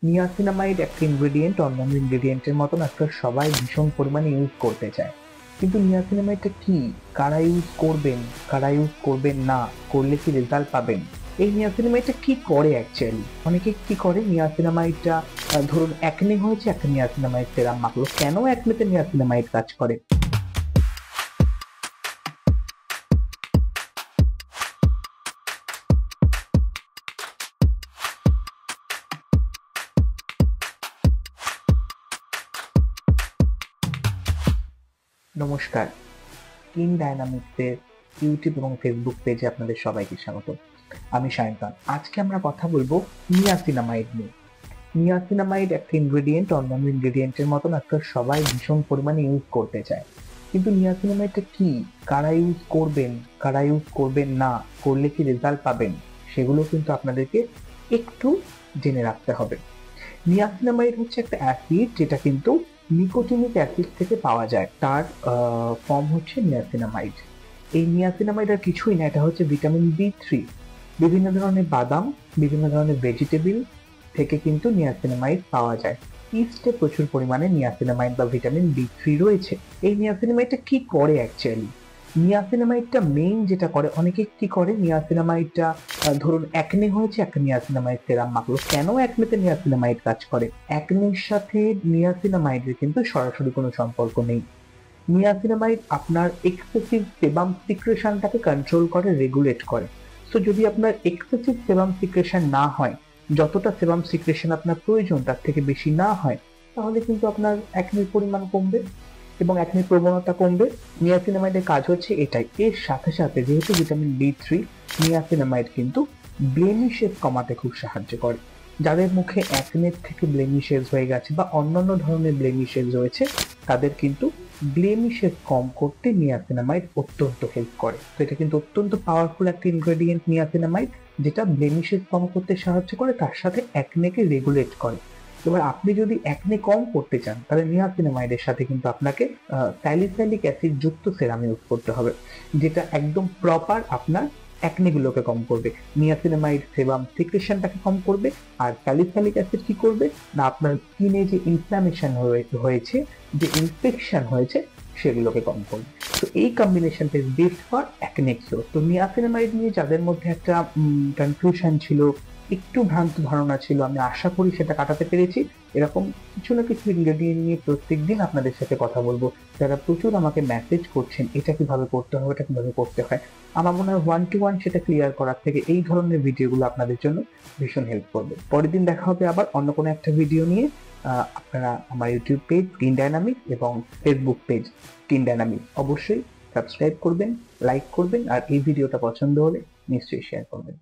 Niacinamide একটা ingredient অন্যান্য ইনগ্রেডিয়েন্টের মতন একটা সবাই ভীষণ পরিমাণে ইউজ করতে চায়। কিন্তু নিয়াসিনামাইডটা কি, কারা ইউজ করবেন, কারা ইউজ করবেন না, করলে কি রেজাল্ট পাবেন, এই নিয়াসিনামাইডটা কি করে অ্যাকচুয়ালি? অনেকে কি করে নিয়াসিনামাইডটা, ধরুন একনে হয়েছে, একটা নিয়াসিনামাইড সেরাম মাখলো। কেন একনেতে নিয়াসিনামাইড কাজ করে? নমস্কার, স্কিন ডায়নামিক্সের ইউটিউব এবং ফেসবুক পেজে আপনাদের সবাইকে স্বাগত। আমি সায়ন্তন। আজকে আমরা কথা বলবো নিয়াসিনামাইড নিয়ে। নিয়াসিনামাইড একটা ইনগ্রেডিয়েন্ট অন্যান্য ইনগ্রেডিয়েন্টের মতন একটা সবাই ভীষণ পরিমাণে ইউজ করতে চায়। কিন্তু নিয়াসিনামাইডটা কি, কারা ইউজ করবেন, কারা ইউজ করবেন না, করলে কি রেজাল্ট পাবেন, সেগুলো কিন্তু আপনাদেরকে একটু জেনে রাখতে হবে। নিয়াসিনামাইড হচ্ছে একটা অ্যাসিড যেটা কিন্তু নিকোটিনিক অ্যাসিড থেকে পাওয়া যায়। তার ফর্ম হচ্ছে নিয়াসিনামাইড। এই নিয়াসিনামাইড আর কিছুই না, এটা হচ্ছে ভিটামিন বি3। বিভিন্ন ধরনের বাদাম, বিভিন্ন ধরনের ভেজিটেবল থেকে কিন্তু নিয়াসিনামাইড পাওয়া যায়। ইস্টে প্রচুর পরিমাণে নিয়াসিনামাইড বা ভিটামিন বি3 রয়েছে। এই নিয়াসিনামাইডটা কি করে অ্যাকচুয়ালি? নিয়াসিনামাইডটা মেইন যেটা করে, অনেকে কি করে নিয়াসিনামাইডটা, ধরুন একনে হয়েছে, একটা নিয়াসিনামাইড সেরাম মাখলো। কেন একনেতে নিয়াসিনামাইড কাজ করে? একনের সাথে নিয়াসিনামাইডের কিন্তু সরাসরি কোনো সম্পর্ক নেই। নিয়াসিনামাইড আপনার এক্সেসিভ সেবাম সিক্রেশনটাকে কন্ট্রোল করে, রেগুলেট করে। সো যদি আপনার এক্সেসিভ সেবাম সিক্রেশন না হয়, যতটা সেবাম সিক্রেশন আপনার প্রয়োজন তার থেকে বেশি না হয়, তাহলে কিন্তু আপনার একনির পরিমাণ কমবে এবং একনির প্রবণতা কমবে। নিয়াসিনামাইডের কাজ হচ্ছে এটাই। এর সাথে সাথে যেহেতু ভিটামিন বি3, নিয়াসিনামাইড কিন্তু ব্লেমিশেস কমাতে খুব সাহায্য করে। যাদের মুখে একনের থেকে ব্লেমিশেস হয়ে গেছে বা অন্যান্য ধরনের ব্লেমিশেস রয়েছে, তাদের কিন্তু ব্লেমিশেস কম করতে নিয়াসিনামাইড অত্যন্ত হেল্প করে। তো এটা কিন্তু অত্যন্ত পাওয়ারফুল একটা ইনগ্রেডিয়েন্ট নিয়াসিনামাইড, যেটা ব্লেমিশেস কম করতে সাহায্য করে, তার সাথে একনেকে রেগুলেট করে। এবার আপনি যদি একনে কম করতে চান, তাহলে নিয়াসিনামাইডের সাথে কিন্তু আপনাকে স্যালিসাইলিক অ্যাসিড যুক্ত সেরাম ইউজ করতে হবে, যেটা একদম প্রপার আপনার একনেগুলোকে কম করবে। নিয়াসিনামাইড সেবাম সিক্রেশনটাকে কম করবে, আর স্যালিসাইলিক অ্যাসিড কি করবে না, আপনার স্কিনে যে ইনফ্ল্যামেশন হয়েছে, যে ইনফেকশন হয়েছে, সেগুলোকে কম করবে। তো এই কম্বিনেশনটা is best for acne cure. তো নিয়াসিনামাইড নিয়ে যাদের মধ্যে একটা কনফিউশন ছিল, একটু ভ্রান্ত ধারণা ছিল, আমি আশা করি সেটা কাটাতে পেরেছি। এরকম কিছু না কিছু ইনগ্রেডিয়েন্ট নিয়ে প্রত্যেকদিন আপনাদের সাথে কথা বলবো। যারা প্রচুর আমাকে মেসেজ করছেন, এটা কিভাবে করতে হবে, এটা কিভাবে করতে হয়, আমার মনে হয় 1-to-1 সেটা ক্লিয়ার করার থেকে এই ধরনের ভিডিওগুলো আপনাদের জন্য ভীষণ হেল্প করবে। পরের দিন দেখা হবে আবার অন্য কোনো একটা ভিডিও নিয়ে। আপনারা আমার ইউটিউব পেজ স্কিন ডায়নামিক্স এবং ফেসবুক পেজ স্কিন ডায়নামিক্স অবশ্যই সাবস্ক্রাইব করবেন, লাইক করবেন, আর এই ভিডিওটা পছন্দ হলে নিশ্চয়ই শেয়ার করবেন।